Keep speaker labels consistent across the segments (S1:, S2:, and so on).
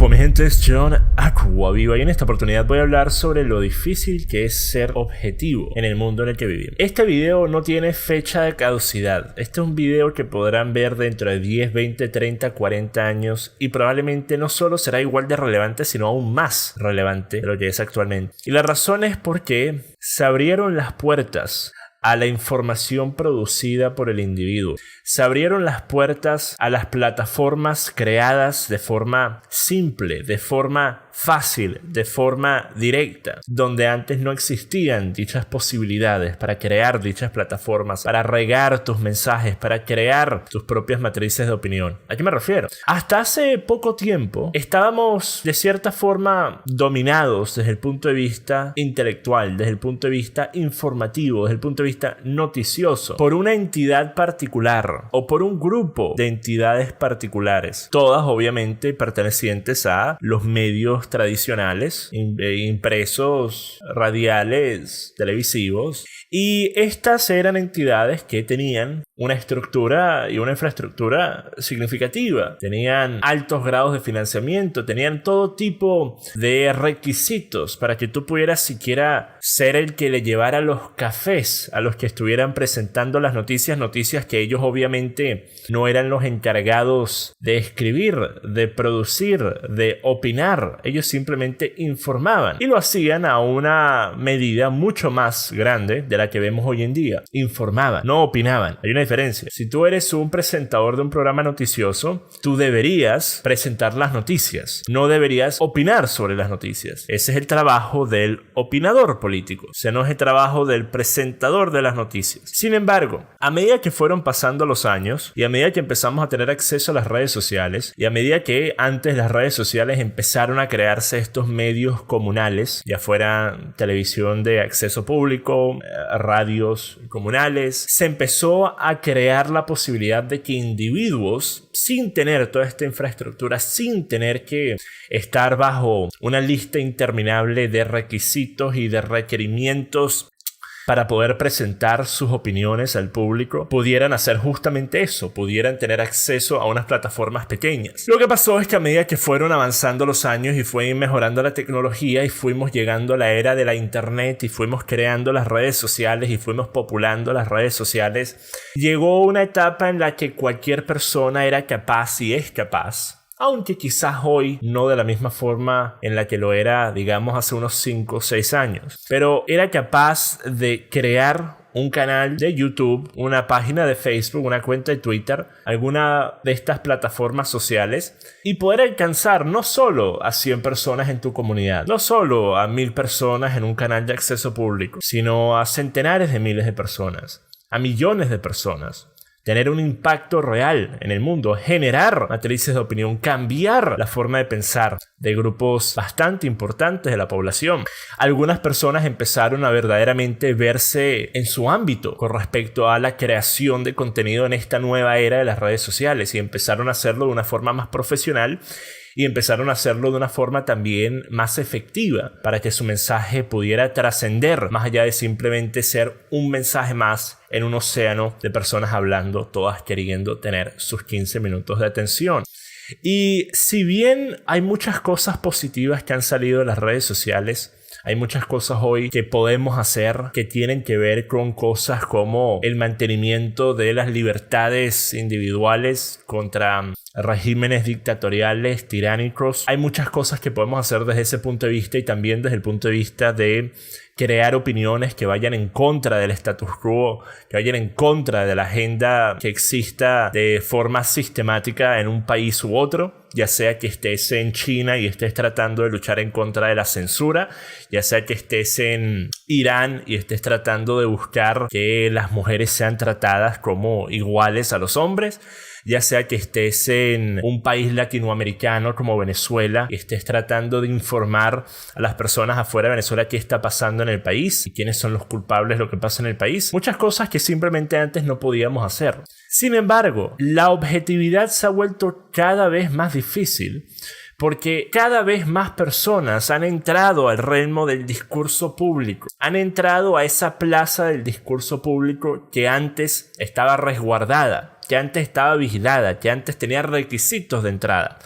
S1: Hola mi gente, es John Aquaviva y en esta oportunidad voy a hablar sobre lo difícil que es ser objetivo en el mundo en el que vivimos. Este video no tiene fecha de caducidad. Este es un video que podrán ver dentro de 10, 20, 30, 40 años y probablemente no solo será igual de relevante, sino aún más relevante de lo que es actualmente. Y la razón es porque se abrieron las puertas a la información producida por el individuo. Se abrieron las puertas a las plataformas creadas de forma simple, de forma fácil, de forma directa, donde antes no existían dichas posibilidades para crear dichas plataformas, para regar tus mensajes, para crear tus propias matrices de opinión. ¿A qué me refiero? Hasta hace poco tiempo estábamos de cierta forma dominados desde el punto de vista intelectual, desde el punto de vista informativo, desde el punto de vista noticioso, por una entidad particular o por un grupo de entidades particulares, todas obviamente pertenecientes a los medios tradicionales, impresos, radiales, televisivos, y estas eran entidades que tenían una estructura y una infraestructura significativa, tenían altos grados de financiamiento, tenían todo tipo de requisitos para que tú pudieras siquiera ser el que le llevara los cafés a los que estuvieran presentando las noticias que ellos obviamente no eran los encargados de escribir, de producir, de opinar. Ellos simplemente informaban y lo hacían a una medida mucho más grande de la que vemos hoy en día. Informaban, no opinaban. Hay una diferencia. Si tú eres un presentador de un programa noticioso, tú deberías presentar las noticias, no deberías opinar sobre las noticias. Ese es el trabajo del opinador político, ese no es el trabajo del presentador de las noticias. Sin embargo, a medida que fueron pasando los años y a medida que empezamos a tener acceso a las redes sociales y a medida que antes las redes sociales empezaron a crearse estos medios comunales, ya fuera televisión de acceso público, radios comunales, se empezó a crear la posibilidad de que individuos, sin tener toda esta infraestructura, sin tener que estar bajo una lista interminable de requisitos y de requerimientos para poder presentar sus opiniones al público, pudieran hacer justamente eso, pudieran tener acceso a unas plataformas pequeñas. Lo que pasó es que a medida que fueron avanzando los años y fue mejorando la tecnología y fuimos llegando a la era de la internet y fuimos creando las redes sociales y fuimos populando las redes sociales, llegó una etapa en la que cualquier persona era capaz y es capaz, aunque quizás hoy no de la misma forma en la que lo era, digamos, hace unos 5 o 6 años. Pero era capaz de crear un canal de YouTube, una página de Facebook, una cuenta de Twitter, alguna de estas plataformas sociales y poder alcanzar no solo a 100 personas en tu comunidad, no solo a 1000 personas en un canal de acceso público, sino a centenares de miles de personas, a millones de personas. Tener un impacto real en el mundo, generar matrices de opinión, cambiar la forma de pensar de grupos bastante importantes de la población. Algunas personas empezaron a verdaderamente verse en su ámbito con respecto a la creación de contenido en esta nueva era de las redes sociales y empezaron a hacerlo de una forma más profesional y empezaron a hacerlo de una forma también más efectiva para que su mensaje pudiera trascender más allá de simplemente ser un mensaje más en un océano de personas hablando, todas queriendo tener sus 15 minutos de atención. Y si bien hay muchas cosas positivas que han salido de las redes sociales, hay muchas cosas hoy que podemos hacer que tienen que ver con cosas como el mantenimiento de las libertades individuales contra regímenes dictatoriales, tiránicos. Hay muchas cosas que podemos hacer desde ese punto de vista y también desde el punto de vista de crear opiniones que vayan en contra del status quo, que vayan en contra de la agenda que exista de forma sistemática en un país u otro, ya sea que estés en China y estés tratando de luchar en contra de la censura, ya sea que estés en Irán y estés tratando de buscar que las mujeres sean tratadas como iguales a los hombres, ya sea que estés en un país latinoamericano como Venezuela y estés tratando de informar a las personas afuera de Venezuela qué está pasando en el país y quiénes son los culpables de lo que pasa en el país. Muchas cosas que simplemente antes no podíamos hacer. Sin embargo, la objetividad se ha vuelto cada vez más difícil porque cada vez más personas han entrado al reino del discurso público, han entrado a esa plaza del discurso público que antes estaba resguardada, que antes estaba vigilada, que antes tenía requisitos de entrada.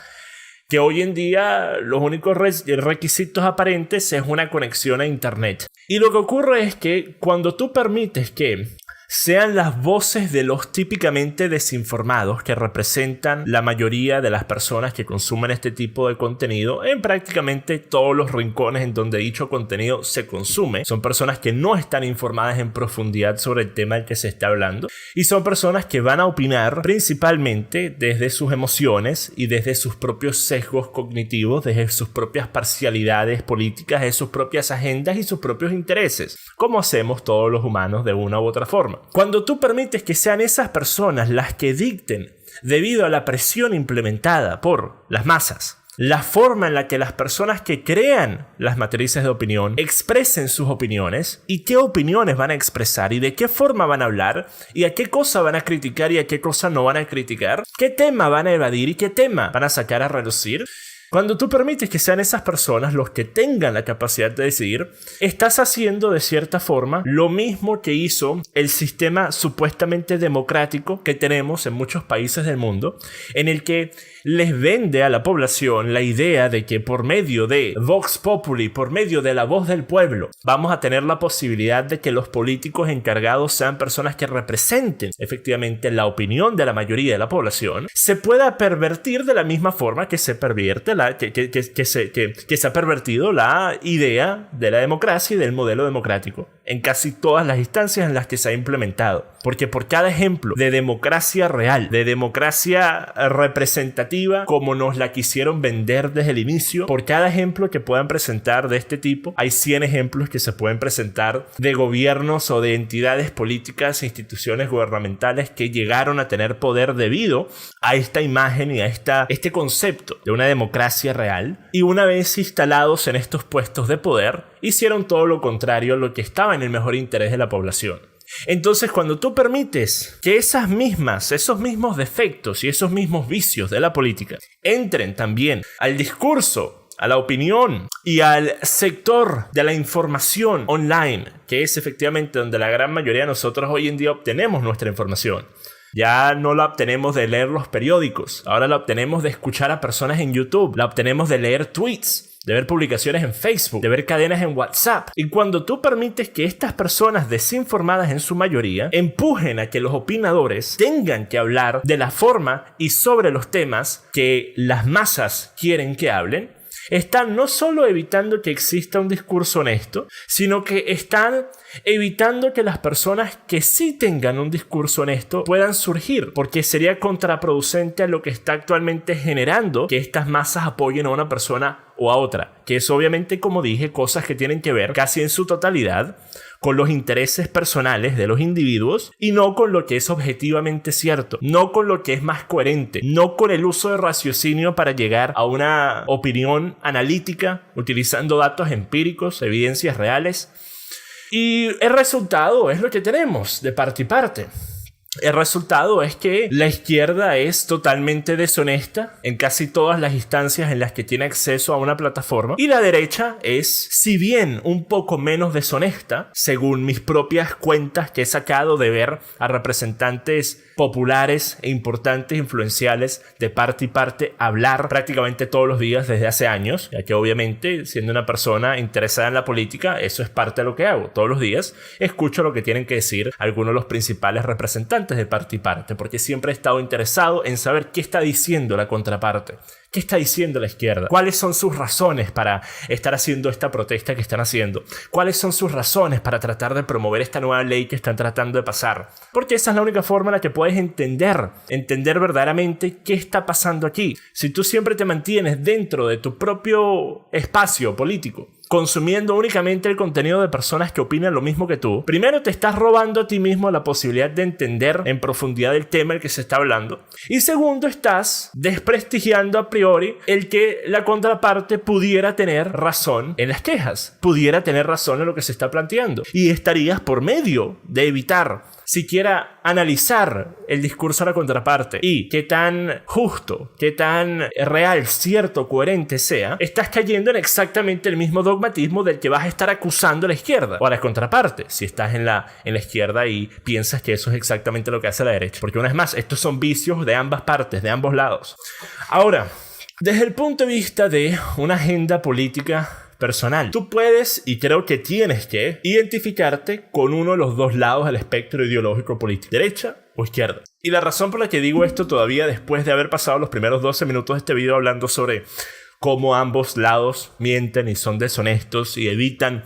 S1: que hoy en día los únicos requisitos aparentes es una conexión a internet. Y lo que ocurre es que cuando tú permites que sean las voces de los típicamente desinformados, que representan la mayoría de las personas que consumen este tipo de contenido en prácticamente todos los rincones en donde dicho contenido se consume. Son personas que no están informadas en profundidad sobre el tema del que se está hablando y son personas que van a opinar principalmente desde sus emociones y desde sus propios sesgos cognitivos, desde sus propias parcialidades políticas, de sus propias agendas y sus propios intereses, como hacemos todos los humanos de una u otra forma. Cuando tú permites que sean esas personas las que dicten, debido a la presión implementada por las masas, la forma en la que las personas que crean las matrices de opinión expresen sus opiniones y qué opiniones van a expresar y de qué forma van a hablar y a qué cosa van a criticar y a qué cosa no van a criticar, qué tema van a evadir y qué tema van a sacar a relucir. Cuando tú permites que sean esas personas los que tengan la capacidad de decidir, estás haciendo de cierta forma lo mismo que hizo el sistema supuestamente democrático que tenemos en muchos países del mundo, en el que les vende a la población la idea de que por medio de Vox Populi, por medio de la voz del pueblo, vamos a tener la posibilidad de que los políticos encargados sean personas que representen efectivamente la opinión de la mayoría de la población, se pueda pervertir de la misma forma que se pervierte que se ha pervertido la idea de la democracia y del modelo democrático en casi todas las instancias en las que se ha implementado. Porque por cada ejemplo de democracia real, de democracia representativa, como nos la quisieron vender desde el inicio, por cada ejemplo que puedan presentar de este tipo, hay 100 ejemplos que se pueden presentar de gobiernos o de entidades políticas e instituciones gubernamentales que llegaron a tener poder debido a esta imagen y a este concepto de una democracia real. Y una vez instalados en estos puestos de poder, hicieron todo lo contrario a lo que estaba en el mejor interés de la población. Entonces, cuando tú permites que esos mismos defectos y esos mismos vicios de la política entren también al discurso, a la opinión y al sector de la información online, que es efectivamente donde la gran mayoría de nosotros hoy en día obtenemos nuestra información. Ya no la obtenemos de leer los periódicos, ahora la obtenemos de escuchar a personas en YouTube, la obtenemos de leer tweets, de ver publicaciones en Facebook, de ver cadenas en WhatsApp. Y cuando tú permites que estas personas desinformadas en su mayoría empujen a que los opinadores tengan que hablar de la forma y sobre los temas que las masas quieren que hablen, están no solo evitando que exista un discurso honesto, sino que están evitando que las personas que sí tengan un discurso honesto puedan surgir, porque sería contraproducente a lo que está actualmente generando que estas masas apoyen a una persona o a otra, que es obviamente, como dije, cosas que tienen que ver casi en su totalidad con los intereses personales de los individuos y no con lo que es objetivamente cierto, no con lo que es más coherente, no con el uso de raciocinio para llegar a una opinión analítica utilizando datos empíricos, evidencias reales. Y el resultado es lo que tenemos de parte y parte. El resultado es que la izquierda es totalmente deshonesta en casi todas las instancias en las que tiene acceso a una plataforma y la derecha es, si bien un poco menos deshonesta, según mis propias cuentas que he sacado de ver a representantes populares e importantes influenciales de parte y parte hablar prácticamente todos los días desde hace años, ya que obviamente siendo una persona interesada en la política, eso es parte de lo que hago. Todos los días escucho lo que tienen que decir algunos de los principales representantes de parte y parte, porque siempre he estado interesado en saber qué está diciendo la contraparte. ¿Qué está diciendo la izquierda? ¿Cuáles son sus razones para estar haciendo esta protesta que están haciendo? ¿Cuáles son sus razones para tratar de promover esta nueva ley que están tratando de pasar? Porque esa es la única forma en la que puedes entender verdaderamente qué está pasando aquí. Si tú siempre te mantienes dentro de tu propio espacio político, consumiendo únicamente el contenido de personas que opinan lo mismo que tú, primero te estás robando a ti mismo la posibilidad de entender en profundidad el tema del que se está hablando. Y segundo, estás desprestigiando a priori el que la contraparte pudiera tener razón en las quejas, pudiera tener razón en lo que se está planteando. Y estarías por medio de evitar siquiera analizar el discurso de la contraparte y qué tan justo, qué tan real, cierto, coherente sea, estás cayendo en exactamente el mismo dogmatismo del que vas a estar acusando a la izquierda o a la contraparte, si estás en la izquierda y piensas que eso es exactamente lo que hace la derecha. Porque una vez más, estos son vicios de ambas partes, de ambos lados. Ahora, Desde el punto de vista de una agenda política personal, tú puedes y creo que tienes que identificarte con uno de los dos lados del espectro ideológico político, derecha o izquierda. Y la razón por la que digo esto todavía después de haber pasado los primeros 12 minutos de este video hablando sobre cómo ambos lados mienten y son deshonestos y evitan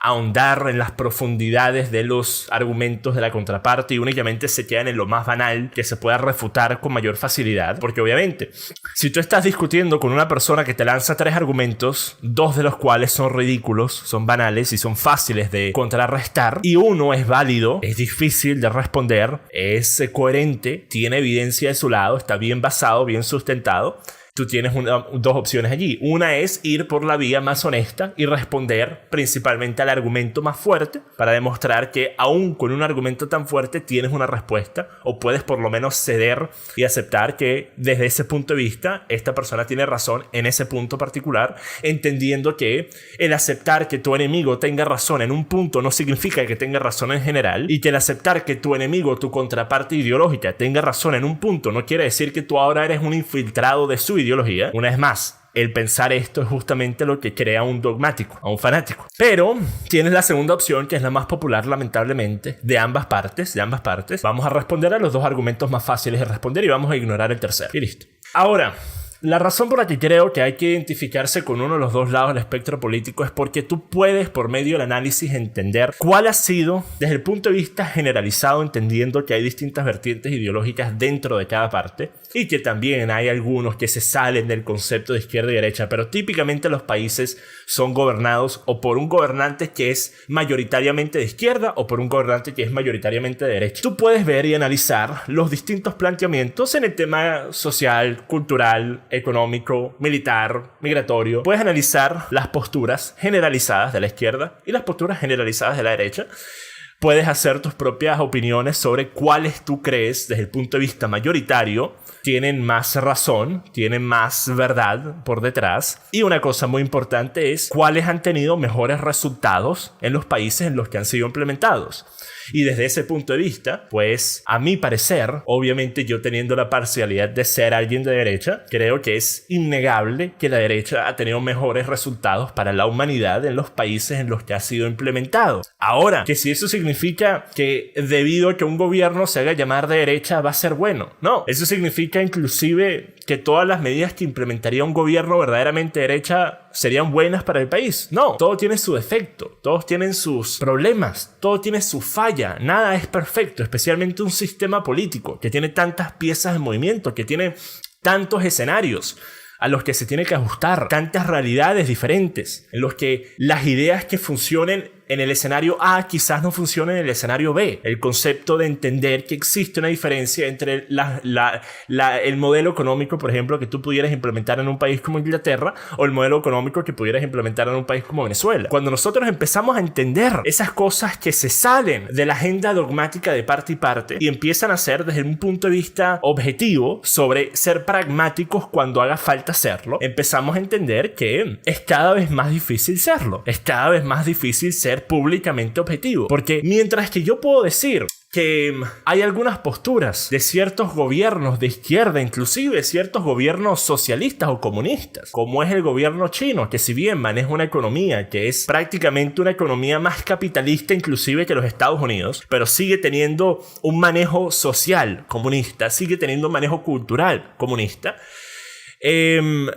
S1: ahondar en las profundidades de los argumentos de la contraparte y únicamente se quedan en lo más banal que se pueda refutar con mayor facilidad. Porque obviamente, si tú estás discutiendo con una persona que te lanza 3 argumentos, 2 de los cuales son ridículos, son banales y son fáciles de contrarrestar, y uno es válido, es difícil de responder, es coherente, tiene evidencia de su lado, está bien basado, bien sustentado, tú tienes dos opciones allí. Una es ir por la vía más honesta y responder principalmente al argumento más fuerte para demostrar que aún con un argumento tan fuerte tienes una respuesta o puedes por lo menos ceder y aceptar que desde ese punto de vista esta persona tiene razón en ese punto particular, entendiendo que el aceptar que tu enemigo tenga razón en un punto no significa que tenga razón en general, y que el aceptar que tu enemigo, tu contraparte ideológica, tenga razón en un punto no quiere decir que tú ahora eres un infiltrado de su ideología. Una vez más, el pensar esto es justamente lo que crea un dogmático, a un fanático. Pero tienes la segunda opción, que es la más popular, lamentablemente, de ambas partes. Vamos a responder a los dos argumentos más fáciles de responder y vamos a ignorar el tercero. Y listo. Ahora, la razón por la que creo que hay que identificarse con uno de los dos lados del espectro político es porque tú puedes, por medio del análisis, entender cuál ha sido, desde el punto de vista generalizado, entendiendo que hay distintas vertientes ideológicas dentro de cada parte y que también hay algunos que se salen del concepto de izquierda y derecha, pero típicamente los países son gobernados o por un gobernante que es mayoritariamente de izquierda o por un gobernante que es mayoritariamente de derecha. Tú puedes ver y analizar los distintos planteamientos en el tema social, cultural, económico, militar, migratorio. Puedes analizar las posturas generalizadas de la izquierda y las posturas generalizadas de la derecha. Puedes hacer tus propias opiniones sobre cuáles tú crees, desde el punto de vista mayoritario, tienen más razón, tienen más verdad por detrás. Y una cosa muy importante es cuáles han tenido mejores resultados en los países en los que han sido implementados. Y desde ese punto de vista, pues a mi parecer, obviamente yo teniendo la parcialidad de ser alguien de derecha, creo que es innegable que la derecha ha tenido mejores resultados para la humanidad en los países en los que ha sido implementado. Ahora, que si eso significa que debido a que un gobierno se haga llamar de derecha va a ser bueno. No, eso significa inclusive que todas las medidas que implementaría un gobierno verdaderamente de derecha serían buenas para el país. No, todo tiene su defecto, todos tienen sus problemas, todo tiene su falla, nada es perfecto, especialmente un sistema político que tiene tantas piezas en movimiento, que tiene tantos escenarios a los que se tiene que ajustar, tantas realidades diferentes, en los que las ideas que funcionen en el escenario A quizás no funcionen en el escenario B. El concepto de entender que existe una diferencia entre el modelo económico, por ejemplo, que tú pudieras implementar en un país como Inglaterra o el modelo económico que pudieras implementar en un país como Venezuela. Cuando nosotros empezamos a entender esas cosas que se salen de la agenda dogmática de parte y parte y empiezan a ser desde un punto de vista objetivo sobre ser pragmáticos cuando haga falta hacerlo, empezamos a entender que es cada vez más difícil serlo. Es cada vez más difícil ser públicamente objetivo, porque mientras que yo puedo decir que hay algunas posturas de ciertos gobiernos de izquierda, inclusive ciertos gobiernos socialistas o comunistas, como es el gobierno chino, que si bien maneja una economía que es prácticamente una economía más capitalista inclusive que los Estados Unidos, pero sigue teniendo un manejo social comunista, sigue teniendo un manejo cultural comunista,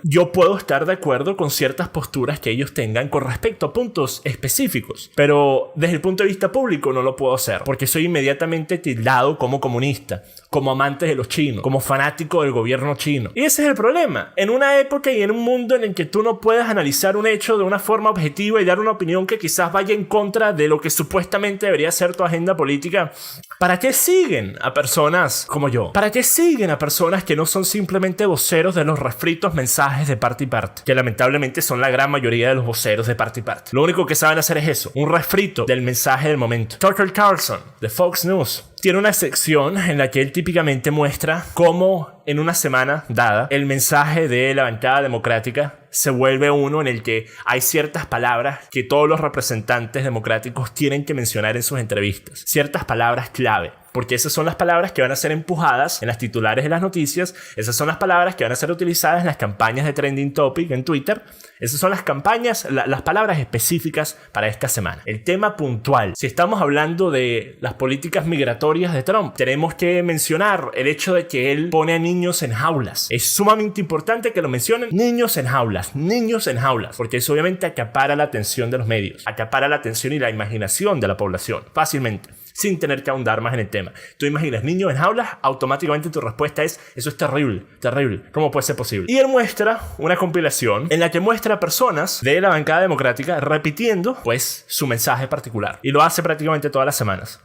S1: yo puedo estar de acuerdo con ciertas posturas que ellos tengan con respecto a puntos específicos, pero desde el punto de vista público no lo puedo hacer porque soy inmediatamente tildado como comunista, como amante de los chinos, como fanático del gobierno chino. Y ese es el problema. En una época y en un mundo en el que tú no puedes analizar un hecho de una forma objetiva y dar una opinión que quizás vaya en contra de lo que supuestamente debería ser tu agenda política, ¿para qué siguen a personas como yo? ¿Para qué siguen a personas que no son simplemente voceros de los refritos mensajes de parte y parte? Que lamentablemente son la gran mayoría de los voceros de parte y parte. Lo único que saben hacer es eso, un refrito del mensaje del momento. Tucker Carlson, de Fox News, tiene una sección en la que él típicamente muestra cómo en una semana dada el mensaje de la bancada democrática se vuelve uno en el que hay ciertas palabras que todos los representantes democráticos tienen que mencionar en sus entrevistas. Ciertas palabras clave. porque esas son las palabras que van a ser empujadas en las titulares de las noticias, esas son las palabras que van a ser utilizadas en las campañas de Trending Topic en Twitter, esas son las campañas, las palabras específicas para esta semana. El tema puntual, si estamos hablando de las políticas migratorias de Trump, tenemos que mencionar el hecho de que él pone a niños en jaulas. Es sumamente importante que lo mencionen, niños en jaulas, porque eso obviamente acapara la atención de los medios, acapara la atención y la imaginación de la población, fácilmente, sin tener que ahondar más en el tema. Tú imaginas niños en jaulas, automáticamente tu respuesta es: eso es terrible, ¿cómo puede ser posible? Y él muestra una compilación en la que muestra a personas de la bancada democrática repitiendo pues su mensaje particular, y lo hace prácticamente todas las semanas.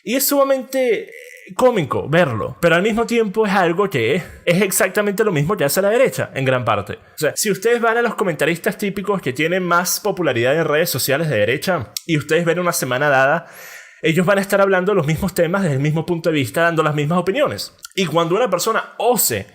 S1: Y es sumamente cómico verlo, pero al mismo tiempo es algo que es exactamente lo mismo que hace la derecha en gran parte. O sea, si ustedes van a los comentaristas típicos que tienen más popularidad en redes sociales de derecha y ustedes ven una semana dada, ellos van a estar hablando de los mismos temas desde el mismo punto de vista, dando las mismas opiniones. Y cuando una persona ose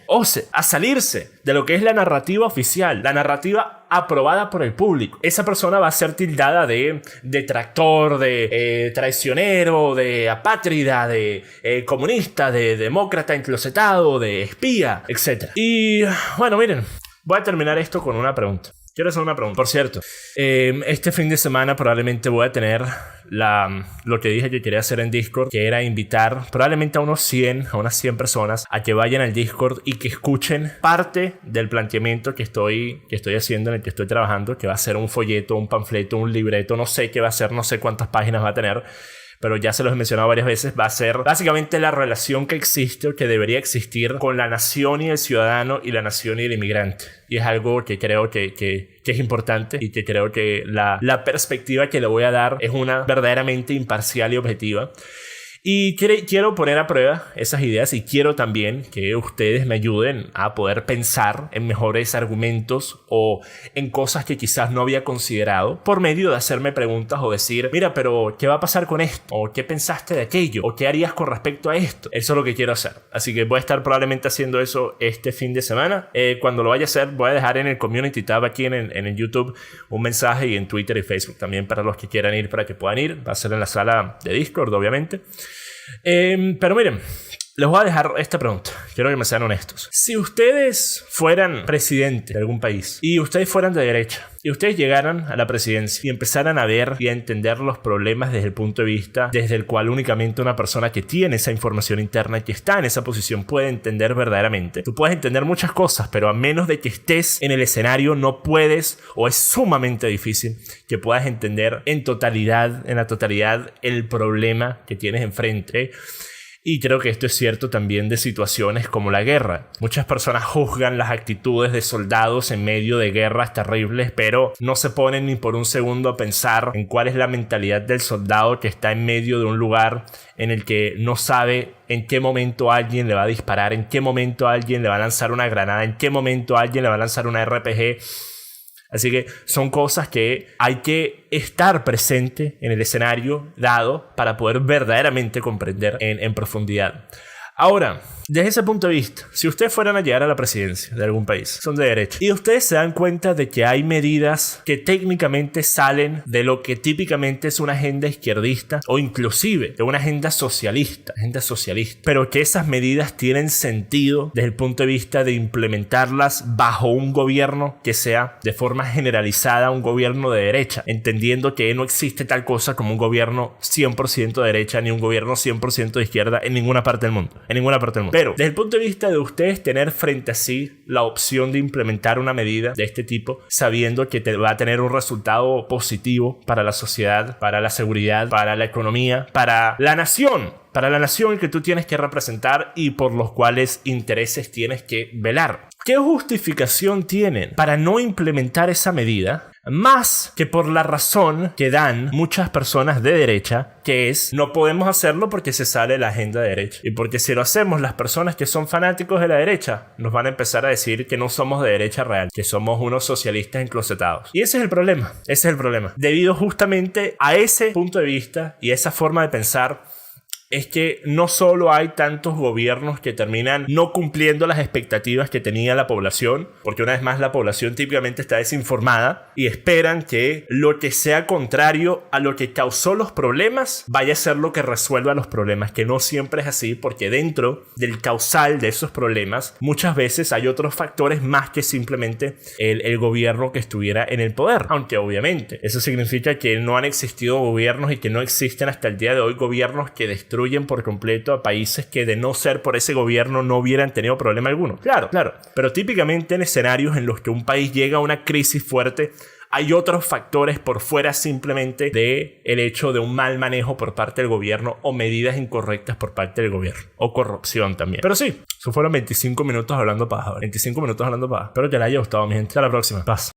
S1: a salirse de lo que es la narrativa oficial, la narrativa aprobada por el público, esa persona va a ser tildada de detractor, de traicionero, de apátrida, de comunista, de demócrata enclosetado, de espía, etc. Y bueno, miren, voy a terminar esto con una pregunta. Quiero hacer una pregunta. Por cierto, este fin de semana probablemente voy a tener lo que dije que quería hacer en Discord, que era invitar probablemente a unas 100 personas a que vayan al Discord y que escuchen parte del planteamiento que estoy haciendo, en el que estoy trabajando, que va a ser un folleto, un panfleto, un libreto, no sé qué va a ser, no sé cuántas páginas va a tener, pero ya se los he mencionado varias veces. Va a ser básicamente la relación que existe o que debería existir con la nación y el ciudadano, y la nación y el inmigrante. Y es algo que creo que es importante, y que creo que la perspectiva que le voy a dar es una verdaderamente imparcial y objetiva. Y quiero poner a prueba esas ideas, y quiero también que ustedes me ayuden a poder pensar en mejores argumentos o en cosas que quizás no había considerado, por medio de hacerme preguntas o decir: mira, pero ¿qué va a pasar con esto? ¿O qué pensaste de aquello? ¿O qué harías con respecto a esto? Eso es lo que quiero hacer. Así que voy a estar probablemente haciendo eso este fin de semana. Cuando lo vaya a hacer, voy a dejar en el Community tab aquí en el YouTube un mensaje, y en Twitter y Facebook también, para los que quieran ir, para que puedan ir. Va a ser en la sala de Discord, obviamente. Pero miren, les voy a dejar esta pregunta. Quiero que me sean honestos. Si ustedes fueran presidente de algún país, y ustedes fueran de derecha, y ustedes llegaran a la presidencia y empezaran a ver y a entender los problemas desde el punto de vista desde el cual únicamente una persona que tiene esa información interna y que está en esa posición puede entender verdaderamente. Tú puedes entender muchas cosas, pero a menos de que estés en el escenario no puedes, o es sumamente difícil que puedas entender en la totalidad el problema que tienes enfrente. Y creo que esto es cierto también de situaciones como la guerra. Muchas personas juzgan las actitudes de soldados en medio de guerras terribles, pero no se ponen ni por un segundo a pensar en cuál es la mentalidad del soldado que está en medio de un lugar en el que no sabe en qué momento alguien le va a disparar, en qué momento alguien le va a lanzar una granada, en qué momento alguien le va a lanzar una RPG. Así que son cosas que hay que estar presente en el escenario dado para poder verdaderamente comprender en profundidad. Ahora, desde ese punto de vista, si ustedes fueran a llegar a la presidencia de algún país, son de derecha, y ustedes se dan cuenta de que hay medidas que técnicamente salen de lo que típicamente es una agenda izquierdista, o inclusive de una agenda socialista, pero que esas medidas tienen sentido desde el punto de vista de implementarlas bajo un gobierno que sea de forma generalizada un gobierno de derecha, entendiendo que no existe tal cosa como un gobierno 100% de derecha ni un gobierno 100% de izquierda en ninguna parte del mundo. Pero desde el punto de vista de ustedes tener frente a sí la opción de implementar una medida de este tipo, sabiendo que te va a tener un resultado positivo para la sociedad, para la seguridad, para la economía, para la nación que tú tienes que representar y por los cuales intereses tienes que velar. ¿Qué justificación tienen para no implementar esa medida? Más que por la razón que dan muchas personas de derecha, que es: no podemos hacerlo porque se sale la agenda de derecha. Y porque si lo hacemos, las personas que son fanáticos de la derecha nos van a empezar a decir que no somos de derecha real, que somos unos socialistas enclosetados. Y ese es el problema. Debido justamente a ese punto de vista y esa forma de pensar, es que no solo hay tantos gobiernos que terminan no cumpliendo las expectativas que tenía la población, porque una vez más la población típicamente está desinformada y esperan que lo que sea contrario a lo que causó los problemas vaya a ser lo que resuelva los problemas, que no siempre es así, porque dentro del causal de esos problemas muchas veces hay otros factores más que simplemente el gobierno que estuviera en el poder, aunque obviamente eso significa que no han existido gobiernos y que no existen hasta el día de hoy gobiernos que destruyen por completo a países que de no ser por ese gobierno no hubieran tenido problema alguno. Claro, pero típicamente en escenarios en los que un país llega a una crisis fuerte, hay otros factores por fuera simplemente de el hecho de un mal manejo por parte del gobierno o medidas incorrectas por parte del gobierno o corrupción también. Pero sí, eso fueron 25 minutos hablando paja. 25 minutos hablando paja. Espero que les haya gustado, mi gente. Hasta la próxima. Paz.